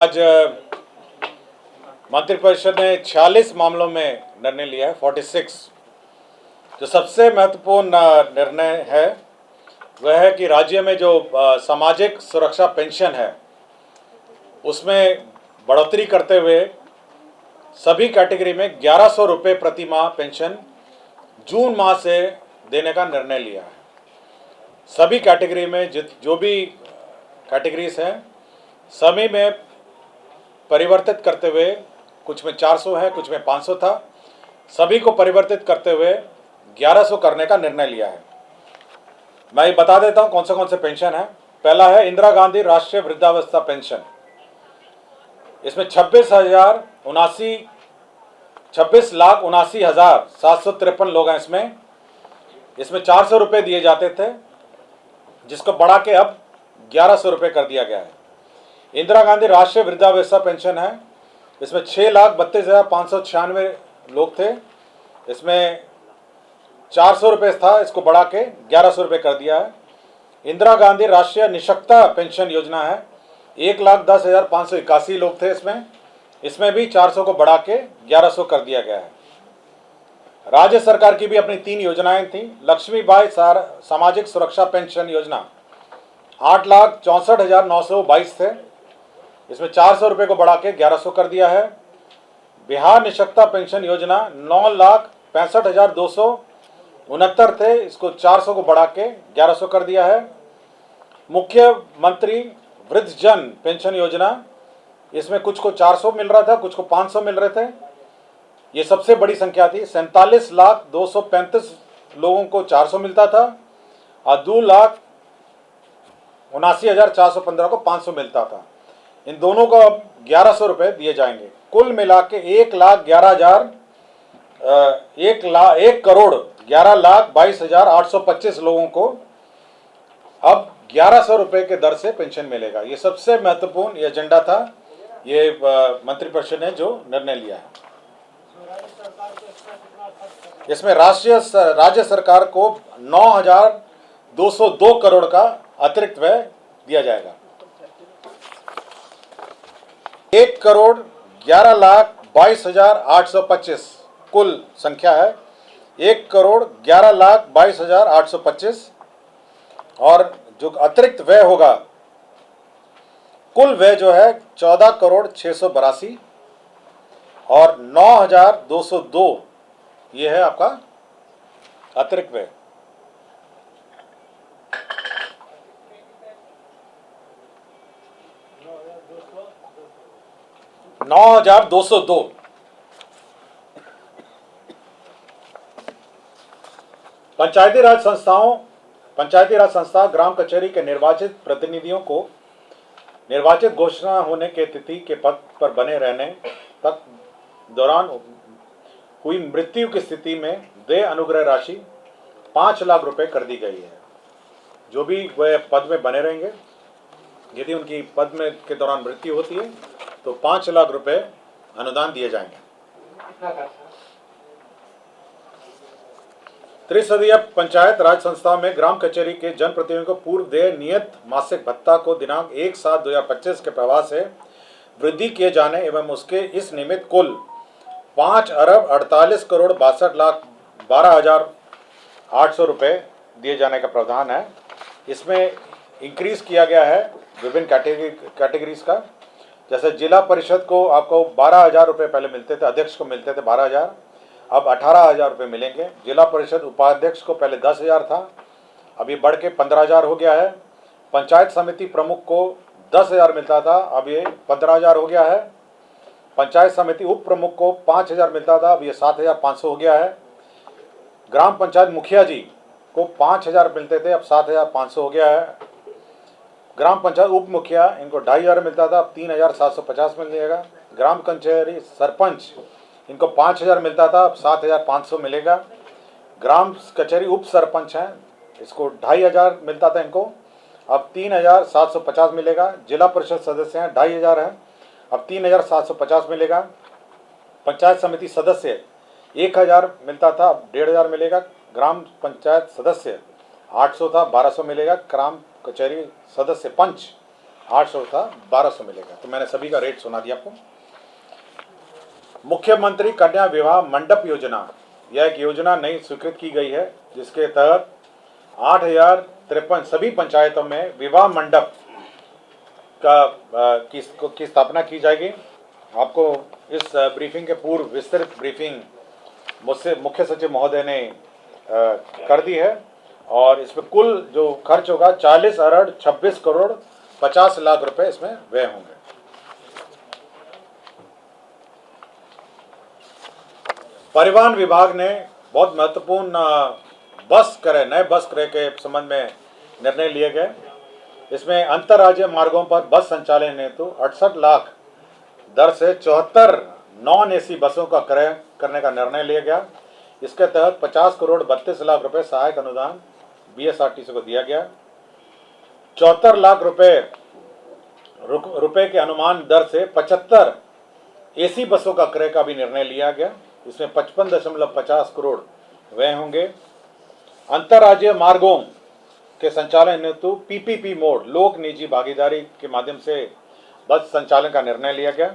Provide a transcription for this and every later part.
आज मंत्रिपरिषद ने 46 मामलों में निर्णय लिया है, 46। जो सबसे महत्वपूर्ण निर्णय है वह है कि राज्य में जो सामाजिक सुरक्षा पेंशन है उसमें बढ़ोतरी करते हुए सभी कैटेगरी में 1100 रुपये प्रति माह पेंशन जून माह से देने का निर्णय लिया है। सभी कैटेगरी में जो भी कैटेगरीज हैं सभी में परिवर्तित करते हुए, कुछ में 400 है, कुछ में 500 था, सभी को परिवर्तित करते हुए 1100 करने का निर्णय लिया है। मैं ये बता देता हूं कौन से पेंशन है। पहला है इंदिरा गांधी राष्ट्रीय वृद्धावस्था पेंशन। इसमें 26,79,753 लोग हैं। इसमें 400 रुपये दिए जाते थे, जिसको बढ़ा के अब 1100 रुपये कर दिया गया है। इंदिरा गांधी राष्ट्रीय वृद्धावस्था पेंशन है, इसमें 6,32,596 लोग थे। इसमें 400 रुपये था, इसको बढ़ा के 1100 रुपये कर दिया है। इंदिरा गांधी राष्ट्रीय निःशक्तता पेंशन योजना है, 1,10,581 लोग थे इसमें भी 400 को बढ़ा के 1100 कर दिया गया है। राज्य सरकार की भी अपनी 3 योजनाएं थी। लक्ष्मीबाई सामाजिक सुरक्षा पेंशन योजना 8,64,922 थे, इसमें 400 रुपये को बढ़ा के 1100 कर दिया है। बिहार निःशक्तता पेंशन योजना 9,65,269 थे, इसको 400 को बढ़ा के 1100 कर दिया है। मुख्यमंत्री वृद्धजन पेंशन योजना, इसमें कुछ को 400 मिल रहा था, कुछ को 500 मिल रहे थे। ये सबसे बड़ी संख्या थी। 47,235 लोगों को 400 मिलता था और 2,79,415 को 500 मिलता था। इन दोनों को अब 1100 रुपये दिए जाएंगे। कुल मिला के 1,11,22,825 लोगों को अब 1100 रुपये के दर से पेंशन मिलेगा। ये सबसे महत्वपूर्ण ये एजेंडा था, ये मंत्रिपरिषद ने जो निर्णय लिया है। इसमें राज्य सरकार को 9,202 करोड़ का अतिरिक्त व्यय दिया जाएगा। 1,11,22,825 कुल संख्या है, 1,11,22,825। और जो अतिरिक्त व्यय होगा, कुल व्यय जो है 14,682 और 9,202 ये है आपका अतिरिक्त व्यय। $9,202। पंचायती राज संस्था ग्राम कचहरी के निर्वाचित प्रतिनिधियों को निर्वाचित घोषणा होने के तिथि के पद पर बने रहने तक दौरान हुई मृत्यु की स्थिति में देय अनुग्रह राशि 5 लाख रुपए कर दी गई है। जो भी वह पद में बने रहेंगे, यदि उनकी पद में के दौरान मृत्यु होती है तो 5 लाख रुपए अनुदान दिए जाएंगे। त्रिस्तरीय पंचायत राज संस्था में ग्राम कचहरी के जनप्रतिनिधियों को पूर्व देय नियत मासिक भत्ता को दिनांक 1/7/2025 के प्रवाह से वृद्धि किए जाने एवं उसके इस निमित्त कुल 5,48,62,12,800 रुपये दिए जाने का प्रावधान है। इसमें इंक्रीज किया गया है विभिन्न कैटेगरीज का। जैसे जिला परिषद को आपको 12,000 रुपये पहले मिलते थे, अध्यक्ष को मिलते थे 12,000, अब 18,000 रुपये मिलेंगे। जिला परिषद उपाध्यक्ष को पहले 10,000 था, अब ये बढ़ के 15,000 हो गया है। पंचायत समिति प्रमुख को 10,000 मिलता था, अब ये 15,000 हो गया है। पंचायत समिति उप प्रमुख को 5,000 मिलता था, अब ये 7,500 हो गया है। ग्राम पंचायत मुखिया जी को 5,000 मिलते थे, अब 7,500 हो गया है। ग्राम पंचायत उप मुखिया इनको 2,500 मिलता था, अब 3,750 मिल जाएगा। ग्राम कचहरी सरपंच इनको 5,000 मिलता था, अब 7,500 मिलेगा। ग्राम कचहरी उप सरपंच हैं, इसको 2,500 मिलता था, इनको अब 3,750 मिलेगा। जिला परिषद सदस्य हैं 2,500 हैं, अब 3,750 मिलेगा। पंचायत समिति सदस्य 1,000 मिलता था, अब 1,500 मिलेगा। ग्राम पंचायत सदस्य 800 था, 1,200 मिलेगा। ग्राम कचहरी सदस्य पंच 800 था 1200 मिलेगा। तो मैंने सभी का रेट सुना दिया आपको। मुख्यमंत्री कन्या विवाह मंडप योजना, यह एक योजना नई स्वीकृत की गई है जिसके तहत 8053 सभी पंचायतों में विवाह मंडप की स्थापना की जाएगी। आपको इस ब्रीफिंग के पूर्व विस्तृत ब्रीफिंग मुझसे मुख्य सचिव महोदय ने कर दी है और इसमें कुल जो खर्च होगा 40 अरब 26 करोड़ 50 लाख रुपए इसमें व्यय होंगे। परिवहन विभाग ने बहुत महत्वपूर्ण नए बस क्रय के संबंध में निर्णय लिए गए। इसमें अंतर्राज्यीय मार्गों पर बस संचालन हेतु 68 लाख दर से 74 नॉन एसी बसों का क्रय करने का निर्णय लिया गया। इसके तहत 50 करोड़ 32 लाख रुपए सहायक अनुदान बीएसआरटीसी को दिया गया। 74 लाख रुपए के अनुमान दर से 75 एसी बसों का क्रय का भी निर्णय लिया गया। इसमें 55.50 करोड़ व्यय होंगे। अंतर्राज्यीय मार्गों के संचालन हेतु पीपीपी मोड लोक निजी भागीदारी के माध्यम से बस संचालन का निर्णय लिया गया।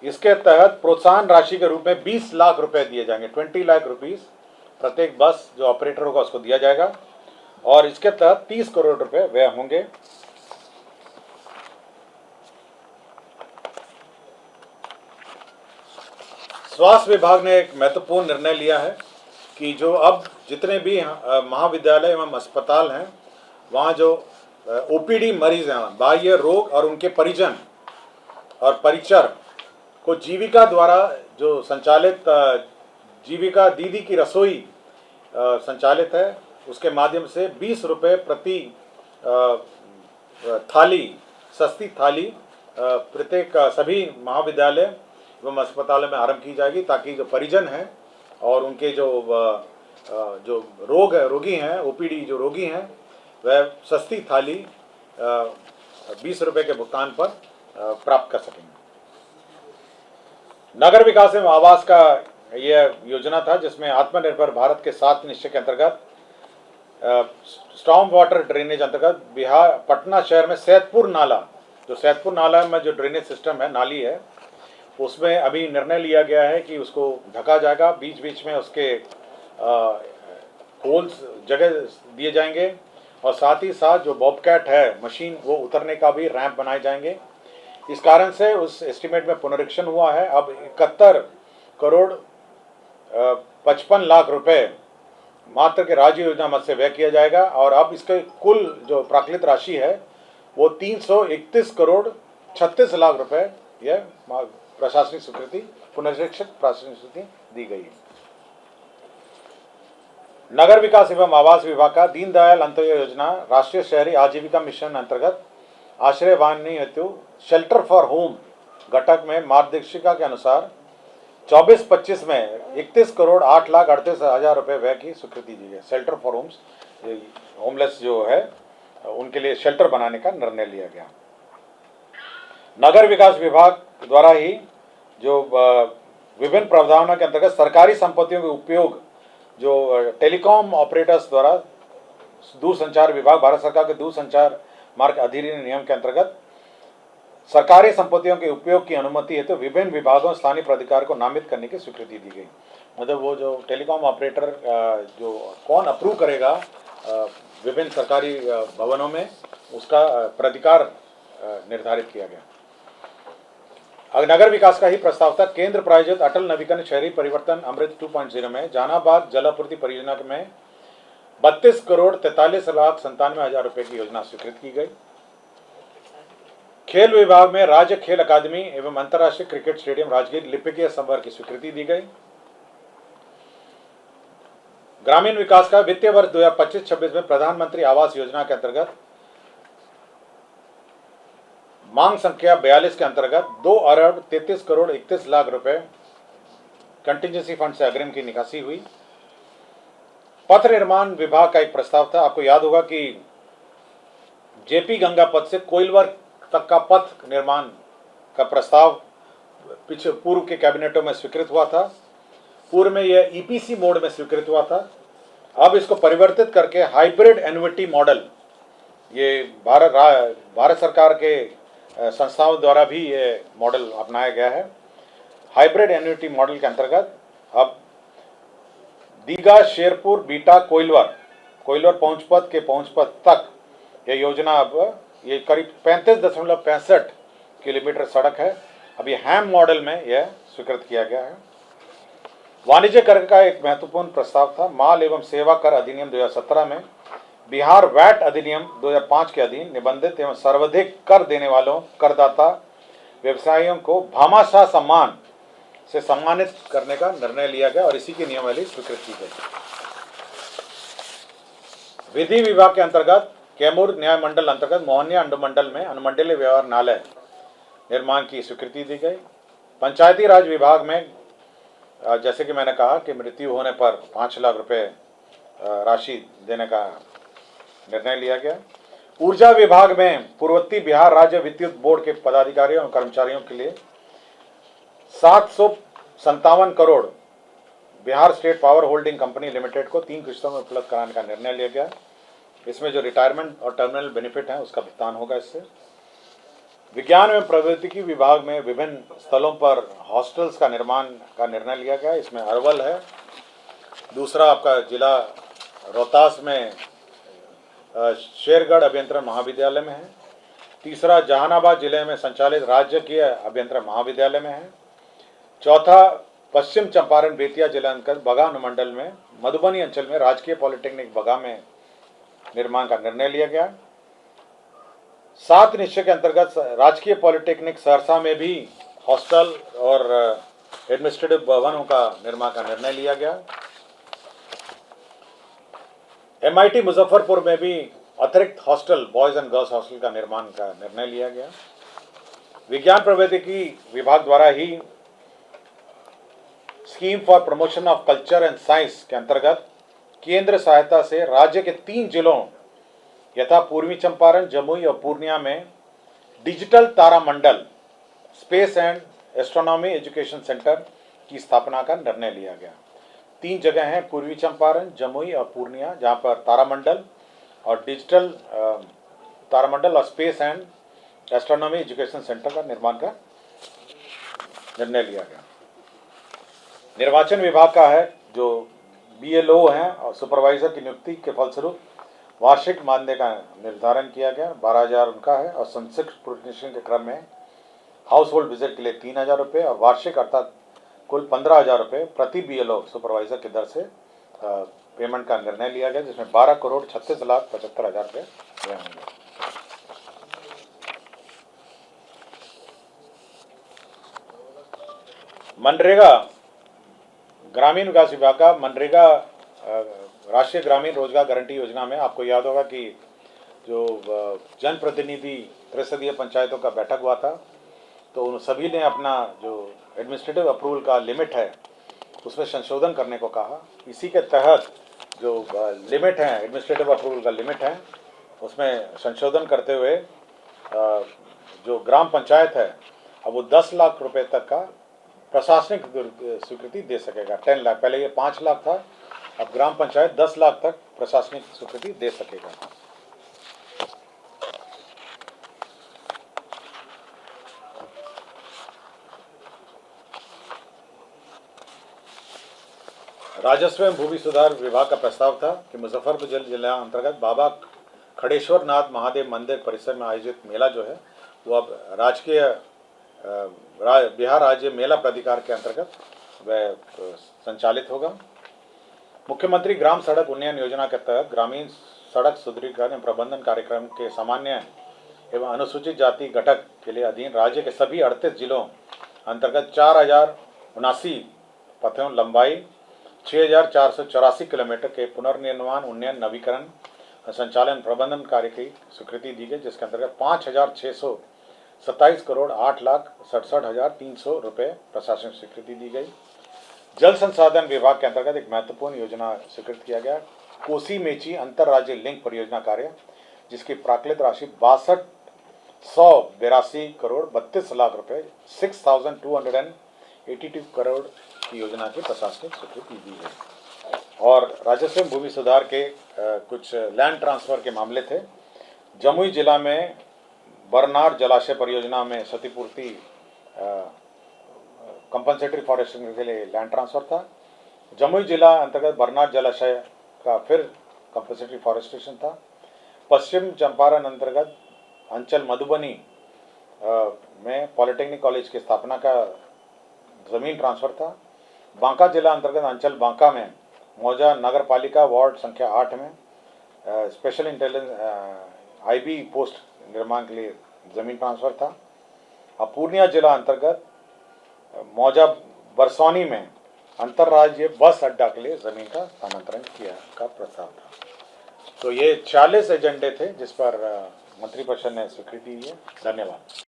इसके तहत प्रोत्साहन राशि के रूप में 20 लाख रुपए दिए जाएंगे। 20 लाख रुपीस प्रत्येक बस जो ऑपरेटर होगा उसको दिया जाएगा और इसके तहत 30 करोड़ रुपए व्यय होंगे। स्वास्थ्य विभाग ने एक महत्वपूर्ण निर्णय लिया है कि जो अब जितने भी महाविद्यालय एवं अस्पताल हैं वहाँ जो ओपीडी मरीज हैं, बाह्य रोग और उनके परिजन और परिचर को जीविका द्वारा जो संचालित जीविका दीदी की रसोई संचालित है उसके माध्यम से 20 रुपये प्रति थाली सस्ती थाली प्रत्येक सभी महाविद्यालय एवं अस्पतालों में आरंभ की जाएगी ताकि जो परिजन हैं और उनके जो रोगी हैं ओपीडी जो रोगी हैं वह सस्ती थाली 20 रुपये के भुगतान पर प्राप्त कर सकेंगे। नगर विकास एवं आवास का यह योजना था जिसमें आत्मनिर्भर भारत के 7 निश्चय के अंतर्गत स्टॉर्म वाटर ड्रेनेज अंतर्गत बिहार पटना शहर में सैदपुर नाला में जो ड्रेनेज सिस्टम है नाली है उसमें अभी निर्णय लिया गया है कि उसको ढका जाएगा। बीच बीच में उसके होल्स जगह दिए जाएंगे और साथ ही साथ जो बॉबकैट है मशीन वो उतरने का भी रैंप बनाए जाएंगे। इस कारण से उस एस्टीमेट में पुनरीक्षण हुआ है। अब 71 करोड़ 55 लाख रुपए मात्र के राज्य योजना मद से व्यय किया जाएगा और अब इसके कुल जो प्राकृतिक राशि है वो 331 करोड़ 36 लाख रुपए यह प्रशासनिक स्वीकृति पुनरीक्षित प्रशासनिक स्वीकृति दी गई है। नगर विकास एवं आवास विभाग का दीनदयाल अंत्योदय योजना राष्ट्रीय शहरी आजीविका मिशन अंतर्गत आश्रय वाहिनी हेतु शेल्टर फॉर होम घटक में मार्गदर्शिका के अनुसार 24-25 में 31 करोड़ 8 लाख 38 हजार रुपये व्यय की स्वीकृति दी है। शेल्टर फॉर होम्स होमलेस जो है उनके लिए शेल्टर बनाने का निर्णय लिया गया। नगर विकास विभाग द्वारा ही जो विभिन्न प्रावधानों के अंतर्गत सरकारी संपत्तियों के उपयोग जो टेलीकॉम ऑपरेटर्स द्वारा दूरसंचार विभाग भारत सरकार के दूरसंचार मार्ग अधिनियम नियम के अंतर्गत सरकारी संपत्तियों के उपयोग की अनुमति है तो विभिन्न विभागों स्थानीय प्राधिकार को नामित करने की स्वीकृति दी गई। मतलब वो जो टेलीकॉम ऑपरेटर जो कौन अप्रूव करेगा विभिन्न सरकारी भवनों में उसका प्राधिकार निर्धारित किया गया। नगर विकास का ही प्रस्ताव था। केंद्र प्रायोजित अटल नवीकरण शहरी परिवर्तन अमृत 2.0 में जहानाबाद जलापूर्ति परियोजना में 32 करोड़ 43 लाख 97 हजार रुपए की योजना स्वीकृत की गई। खेल विभाग में राज्य खेल अकादमी एवं अंतर्राष्ट्रीय क्रिकेट स्टेडियम राजगीर लिपिकीय संवर्ग की स्वीकृति दी गई। ग्रामीण विकास का वित्तीय वर्ष 2025-26 में प्रधानमंत्री आवास योजना के अंतर्गत मांग संख्या 42 के अंतर्गत 2 अरब 33 करोड़ 31 लाख रुपए कंटिजेंसी फंड से अग्रिम की निकासी हुई। पथ निर्माण विभाग का एक प्रस्ताव था। आपको याद होगा कि जेपी गंगा पथ से कोइलवर तक का पथ निर्माण का प्रस्ताव पीछे पूर्व के कैबिनेटों में स्वीकृत हुआ था। पूर्व में यह ईपीसी मोड में स्वीकृत हुआ था। अब इसको परिवर्तित करके हाइब्रिड एन्युटी मॉडल ये भारत सरकार के संस्थाओं द्वारा भी ये मॉडल अपनाया गया है। हाइब्रिड एन्युटी मॉडल के अंतर्गत अब दीघा, शेरपुर, बीटा, कोइलवर पहुंचपथ तक यह योजना अब ये करीब 35.65 किलोमीटर सड़क है। अब ये हैम मॉडल में यह स्वीकृत किया गया है। वाणिज्य कर का एक महत्वपूर्ण प्रस्ताव था। माल एवं सेवा कर अधिनियम 2017 में बिहार वैट अधिनियम 2005 के अधीन निबंधित एवं सर्वाधिक कर देने वालों करदाता व्यवसायियों को भामाशाह सम्मान से सम्मानित करने का निर्णय लिया गया और इसी की नियमावली स्वीकृत की गई। विधि विभाग के अंतर्गत कैमूर न्याय मंडल अंतर्गत मोहनिया अनुमंडल में अनुमंडलीय व्यवहारणालय निर्माण की स्वीकृति दी गई। पंचायती राज विभाग में जैसे कि मैंने कहा कि मृत्यु होने पर 5 लाख रुपए राशि देने का निर्णय लिया गया। ऊर्जा विभाग में पूर्ववर्ती बिहार राज्य विद्युत बोर्ड के पदाधिकारियों और कर्मचारियों के लिए 757 crore Bihar state power holding company limited को 3 किस्तों में उपलब्ध कराने का निर्णय लिया गया। इसमें जो रिटायरमेंट और टर्मिनल बेनिफिट है उसका भुगतान होगा इससे। विज्ञान एवं प्रौद्योगिकी विभाग में विभिन्न स्थलों पर हॉस्टल्स का निर्माण का निर्णय लिया गया। इसमें अरवल है, दूसरा आपका जिला रोहतास में शेरगढ़ अभियंत्रण महाविद्यालय में है, तीसरा जहानाबाद जिले में संचालित राजकीय अभियंत्रण महाविद्यालय में है, चौथा पश्चिम चंपारण बेतिया जिला अंतर्गत बगा अनुमंडल में मधुबनी अंचल में राजकीय पॉलिटेक्निक बगा में निर्माण का निर्णय लिया गया। 7 निश्चय के अंतर्गत राजकीय पॉलिटेक्निक सहरसा में भी हॉस्टल और एडमिनिस्ट्रेटिव भवनों का निर्माण का निर्णय लिया गया। MIT मुजफ्फरपुर में भी अतिरिक्त hostel boys and girls hostel का निर्माण का निर्णय लिया गया। विज्ञान प्रौद्योगिकी विभाग द्वारा ही scheme for promotion of culture and science के अंतर्गत केंद्र सहायता से राज्य के 3 जिलों यथा पूर्वी चंपारण, जमुई और पूर्णिया में डिजिटल तारामंडल space and astronomy education centre की स्थापना का निर्णय लिया गया। 3 जगह हैं, पूर्वी चंपारण, जमुई और पूर्णिया, जहां पर तारामंडल और डिजिटल तारामंडल और space and astronomy education centre का निर्माण का निर्णय लिया गया। निर्वाचन विभाग का है जो BLO हैं और सुपरवाइजर की नियुक्ति के फलस्वरूप वार्षिक मानदेय का निर्धारण किया गया। 12,000 उनका है और संक्षिप्त प्रोटेक्शन के क्रम में हाउस होल्ड विजिट के लिए 3,000 रुपये और वार्षिक अर्थात कुल 15,000 रुपये प्रति BLO सुपरवाइजर की दर से पेमेंट का निर्णय लिया गया, जिसमें 12,36,75,000 रुपये व्यय होंगे। मनरेगा ग्रामीण विकास विभाग का मनरेगा राष्ट्रीय ग्रामीण रोजगार गारंटी योजना में आपको याद होगा कि जो जनप्रतिनिधि त्रिसदीय पंचायतों का बैठक हुआ था, तो उन सभी ने अपना जो एडमिनिस्ट्रेटिव अप्रूवल का लिमिट है उसमें संशोधन करने को कहा। इसी के तहत जो लिमिट है, एडमिनिस्ट्रेटिव अप्रूवल का लिमिट है, उसमें संशोधन करते हुए जो ग्राम पंचायत है अब वो 10 लाख रुपए तक का प्रशासनिक स्वीकृति दे सकेगा। 10 लाख, पहले ये 5 लाख था, अब ग्राम पंचायत 10 लाख तक प्रशासनिक स्वीकृति दे सकेगा। राजस्व एवं भूमि सुधार विभाग का प्रस्ताव था कि मुजफ्फरपुर जिला अंतर्गत बाबा खड़ेश्वर नाथ महादेव मंदिर परिसर में आयोजित मेला जो है वो अब राजकीय बिहार राज्य मेला प्राधिकार के अंतर्गत वह संचालित होगा। मुख्यमंत्री ग्राम सड़क उन्नयन योजना के तहत ग्रामीण सड़क सुदृढ़ीकरण एवं प्रबंधन कार्यक्रम के सामान्य एवं अनुसूचित जाति घटक के लिए अधीन राज्य के सभी 38 जिलों अंतर्गत 4,079 पथों लंबाई 6,484 किलोमीटर के पुनर्निर्माण उन्नयन नवीकरण संचालन प्रबंधन कार्य की स्वीकृति दी गई, जिसके अंतर्गत 5,627 करोड़ 8,67,300 रुपये प्रशासनिक स्वीकृति दी गई। जल संसाधन विभाग के अंतर्गत एक महत्वपूर्ण योजना स्वीकृत किया गया, कोसी मेची अंतरराज्य लिंक परियोजना कार्य, जिसकी प्राकृत राशि 6282 करोड़ 32 लाख रुपये 6,282 करोड़ की योजना की प्रशासनिक स्वीकृति दी है। और राजस्व भूमि सुधार के कुछ लैंड ट्रांसफर के मामले थे, जमुई जिला में बरनार जलाशय परियोजना में क्षतिपूर्ति कंपनसेटरी फॉरेस्टिंग के लिए लैंड ट्रांसफर था। जमुई जिला अंतर्गत बरनार जलाशय का फिर कंपनसेटरी फॉरेस्टेशन था। पश्चिम चंपारण अंतर्गत अंचल मधुबनी में पॉलिटेक्निक कॉलेज की स्थापना का ज़मीन ट्रांसफ़र था। बांका जिला अंतर्गत अंचल बांका में मौजा नगर पालिका वार्ड संख्या 8 में स्पेशल इंटेलिजेंस आईबी पोस्ट निर्माण के लिए ज़मीन ट्रांसफ़र था। अब पूर्णिया जिला अंतर्गत मौजा बरसौनी में अंतर्राज्यीय बस अड्डा के लिए ज़मीन का स्थानांतरण किया का प्रस्ताव था। तो ये 40 एजेंडे थे जिस पर मंत्रिपरिषद ने स्वीकृति दी है। धन्यवाद।